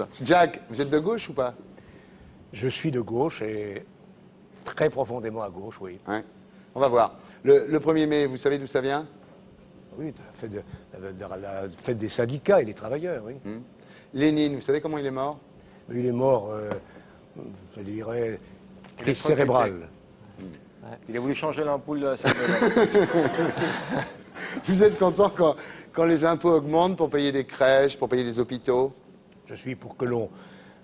compte. Jack, vous êtes de gauche ou pas? Je suis de gauche et très profondément à gauche, oui. Ouais. On va voir. Le 1er mai, vous savez d'où ça vient? Oui, la fête des syndicats et des travailleurs, oui. Lénine, vous savez comment il est mort? Il est mort, je dirais, crise cérébrale. Il a voulu changer l'ampoule de la salle de bain. Vous êtes content quand les impôts augmentent pour payer des crèches, pour payer des hôpitaux? Je suis pour que l'on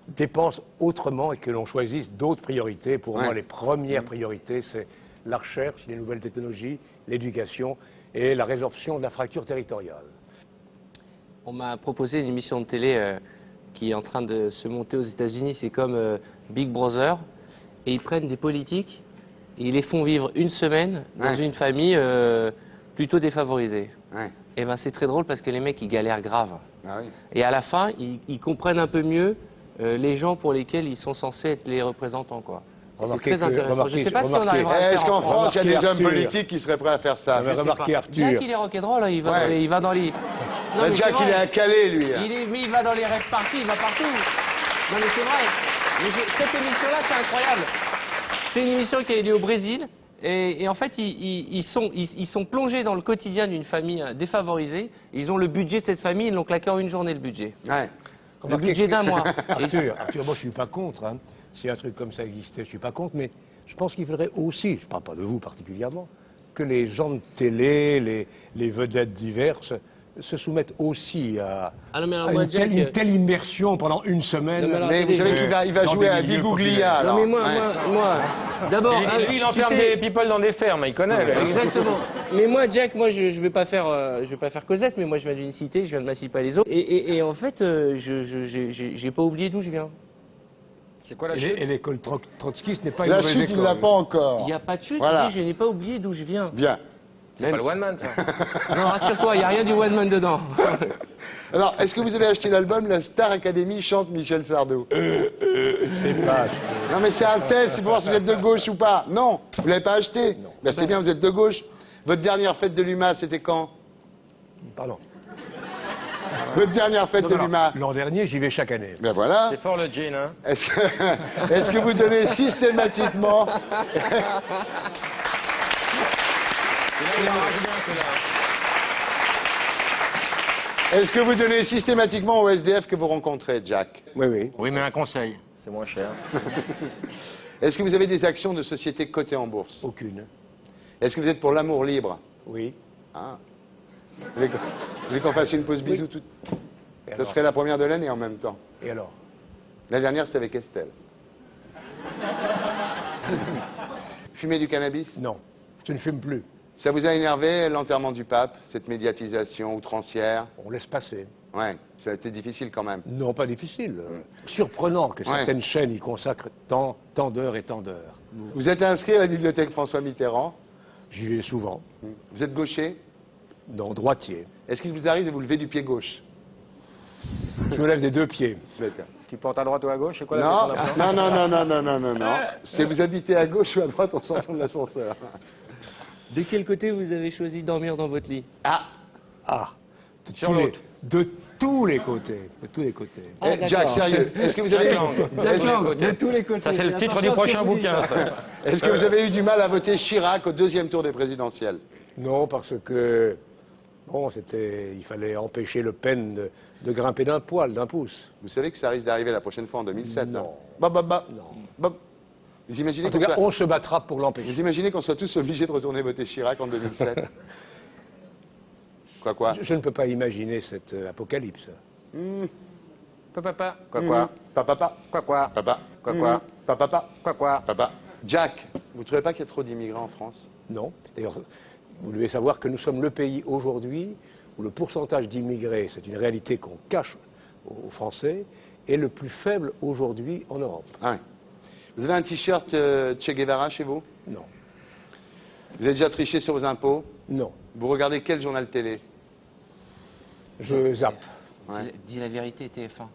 dépense autrement et que l'on choisisse d'autres priorités. Pour moi, les premières priorités, c'est la recherche, les nouvelles technologies, l'éducation et la résorption de la fracture territoriale. On m'a proposé une émission de télé qui est en train de se monter aux États-Unis. C'est comme Big Brother. Et ils prennent des politiques et ils les font vivre une semaine dans une famille plutôt défavorisée. Et ben c'est très drôle parce que les mecs, ils galèrent grave. Et à la fin, ils comprennent un peu mieux les gens pour lesquels ils sont censés être les représentants, quoi. C'est très intéressant. Je ne sais pas si on arrivera à le faire. Est-ce qu'en France, il y a des hommes politiques qui seraient prêts à faire ça? Remarquez Arthur. Jack, il est rock'n'roll, il va dans les... Non, mais Jack, il est à Calais, lui. Mais il va dans les rêves parties, il va partout. Non, mais c'est vrai. Mais cette émission-là, c'est incroyable. C'est une émission qui a eu lieu au Brésil. Et en fait, ils sont plongés dans le quotidien d'une famille défavorisée. Ils ont le budget de cette famille, ils l'ont claqué en une journée, le budget. Le budget d'un mois. Arthur, moi je suis pas contre. Hein. Si un truc comme ça existait, je suis pas contre. Mais je pense qu'il faudrait aussi, je parle pas de vous particulièrement, que les gens de télé, les vedettes diverses, se soumettent aussi à, une telle immersion pendant une semaine. Mais vous savez qu'il va jouer à Bigouglia. Non mais moi, d'abord... il enferme des people dans des fermes, il connaît. Exactement. Mais moi, Jack, je vais pas faire Cosette, mais moi je viens d'une cité, je viens de Massy-Palaiseau. Et en fait, j'ai pas oublié d'où je viens. C'est quoi la chute? Et l'école trotskiste n'est pas une La mauvaise chute, école. il l'a pas encore. Il n'y a pas de chute, Voilà. je n'ai pas oublié d'où je viens. Bien. C'est pas le one man, ça. Non, rassure-toi, il n'y a rien du one man dedans. Alors, est-ce que vous avez acheté l'album La Star Academy chante Michel Sardou? C'est pas acheté. Non, mais c'est un test, c'est pour voir si vous êtes de gauche ou pas. Non, vous l'avez pas acheté? Non. Ben, c'est bien, vous êtes de gauche. Votre dernière fête de l'UMA, c'était quand? Pardon. Votre dernière fête de l'UMA? L'an dernier, j'y vais chaque année. Ben voilà. C'est fort le jean, hein. Est-ce que vous donnez systématiquement... Est-ce que vous donnez systématiquement au SDF que vous rencontrez, Jack? Oui, oui. Oui, mais un conseil, c'est moins cher. Est-ce que vous avez des actions de société cotées en bourse? Aucune. Est-ce que vous êtes pour l'amour libre? Oui. Ah. Vous voulez qu'on fasse une pause bisous tout... Ça serait la première de l'année en même temps. Et alors? La dernière, c'était avec Estelle. Fumer du cannabis? Non, je ne fume plus. Ça vous a énervé, l'enterrement du pape, cette médiatisation outrancière? On laisse passer. Ouais, ça a été difficile quand même. Non, pas difficile. Surprenant que certaines chaînes y consacrent tant d'heures et tant d'heures. Vous êtes inscrit à la bibliothèque François Mitterrand? J'y vais souvent. Vous êtes gaucher? Non, droitier. Est-ce qu'il vous arrive de vous lever du pied gauche? Je me lève des deux pieds. D'accord. Tu portes à droite ou à gauche, c'est quoi la Non, question d'après? non. Si vous habitez à gauche ou à droite, on s'entend de l'ascenseur. De quel côté vous avez choisi de dormir dans votre lit? Sur l'autre. De tous les côtés. De tous les côtés. Jack, sérieux, est-ce que vous avez... De tous les côtés. Ça, c'est le titre du prochain bouquin, ça. Est-ce que vous avez eu du mal à voter Chirac au deuxième tour des présidentielles? Non, parce que... Bon, il fallait empêcher Le Pen de grimper d'un poil, d'un pouce. Vous savez que ça risque d'arriver la prochaine fois en 2007. Non. Non. Vous imaginez En tout cas, on se battra pour l'empêcher. Vous imaginez qu'on soit tous obligés de retourner voter Chirac en 2007? Quoi? Je ne peux pas imaginer cette apocalypse. Papa. Quoi? Papa. Papa. Jack, vous ne trouvez pas qu'il y a trop d'immigrants en France? Non. D'ailleurs, vous devez savoir que nous sommes le pays aujourd'hui où le pourcentage d'immigrés, c'est une réalité qu'on cache aux Français, est le plus faible aujourd'hui en Europe. Ah oui. Vous avez un t-shirt Che Guevara chez vous? Non. Vous avez déjà triché sur vos impôts? Non. Vous regardez quel journal télé? Je zappe. Dis la vérité, TF1.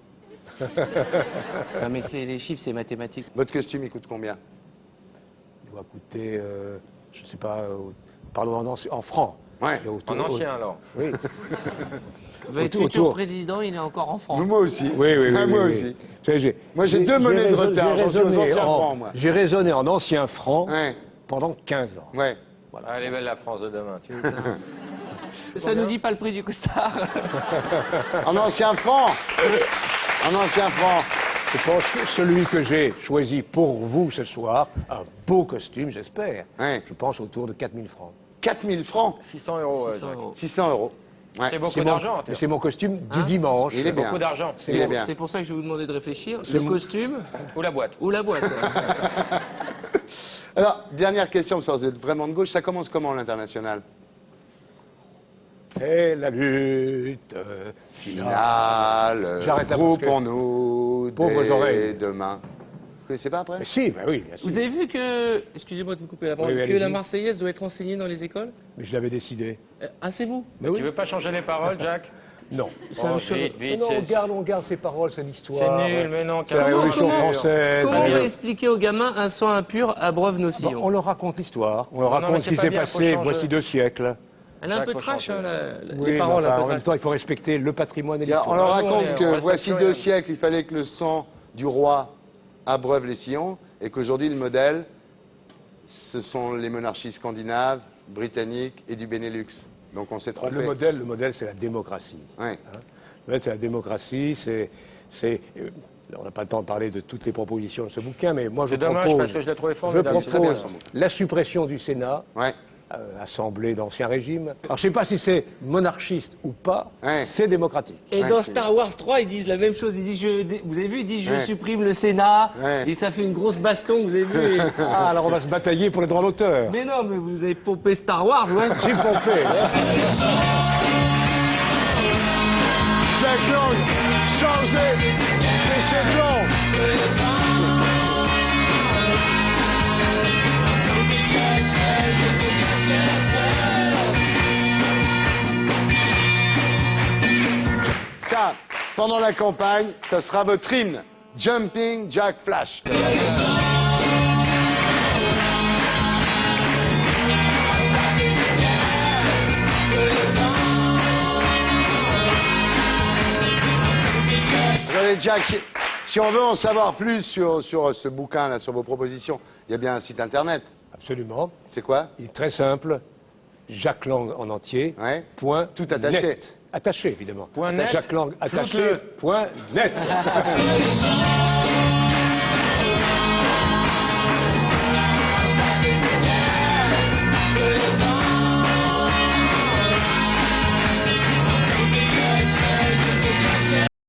Non mais c'est les chiffres, c'est mathématique. Votre costume, il coûte combien? Il doit coûter, je ne sais pas, parlons en francs. Ouais. Et autour- En ancien, alors. Oui. Votre Autour- futur autour. président, il est encore en France. Moi aussi. Oui, oui, oui. Ah, moi oui, aussi. oui. Vous savez, Moi, j'ai deux monnaies de retard. J'en suis aux raisonné anciens en- francs, moi. J'ai raisonné en ancien franc Ouais. pendant 15 ans. Ouais. Ah, elle est belle la France de demain. Ça nous dit pas le prix du costard. En ancien franc. En ancien franc. Je pense que celui que j'ai choisi pour vous ce soir, un beau costume, j'espère. Ouais. Je pense autour de 4000 francs. 4000 francs. 600 euros, 600 Jacques. euros. 600 euros. Ouais. C'est beaucoup C'est mon- d'argent. mais c'est mon costume du Hein dimanche. Il est bien. Beaucoup d'argent. Il est bien. C'est pour ça que je vais vous demander de réfléchir. C'est Le mon- costume Ou la boîte. ou la boîte. Alors, dernière question, parce que vous êtes vraiment de gauche. Ça commence comment, l'international? Et la lutte finale. Finale, J'arrête là groupe parce que- en nous, Pauvres dès oreilles. demain. Vous connaissez pas après? Mais si, bah oui, bien sûr. Vous avez vu que, excusez-moi de vous couper la parole, Oui, oui, que la allez-y. Marseillaise doit être enseignée dans les écoles? Mais je l'avais décidé. Ah, c'est vous? Mais oui. Tu veux pas changer les paroles, Jacques? Non. Oh, chose- vite, Mais vite, non, c'est on garde ces paroles, c'est c'est l'histoire. nul, mais non. C'est la Carole. Révolution comment- française. Comment on allez. va expliquer aux gamins un sang impur abreuve nos Bon, sillons? on leur raconte l'histoire, on leur Non, non, mais raconte c'est ce qui pas s'est bien, faut passé changer. voici 2 siècles. Elle est un Jacques, peu faut trash, changer. hein, Oui, les mais paroles enfin, un peu en même trash. temps, il faut respecter le patrimoine et On l'histoire. leur Ah, non, raconte on que respecte voici rien. 2 siècles, il fallait que le sang du roi abreuve les sillons, et qu'aujourd'hui, le modèle, ce sont les monarchies scandinaves, britanniques et du Benelux. Donc on s'est trompé. Le modèle, c'est la démocratie. Ouais. Le modèle, c'est la démocratie, on n'a pas le temps de parler de toutes les propositions de ce bouquin, mais moi je C'est dommage propose, parce que je l'ai trouvé je formidable. très bien, propose son bouquin. la suppression du Sénat, Ouais. assemblée d'Ancien Régime. Alors je ne sais pas si c'est monarchiste ou pas, Ouais. c'est démocratique. Et Ouais, dans c'est- Star Wars 3, ils disent la même chose. Ils disent, vous avez vu, ils disent, je Ouais. supprime le Sénat. Ouais. Et ça fait une grosse baston, vous avez vu. et- Ah, alors on va se batailler pour les droits d'auteur. Mais non, mais vous avez pompé Star Wars, ouais. J'ai pompé. Jacques Lang, changez les chevrons. Ça, pendant la campagne, ça sera votre hymne. Jumping Jack Flash. Regardez, Jack, si on veut en savoir plus sur ce bouquin-là, sur vos propositions, il y a bien un site internet. Absolument. C'est quoi? Il est très simple. Jacques Lang en entier. Ouais. Point Tout attaché. net. Attaché, évidemment. Point net. Jacques Lang attaché. Floute-le. Point net.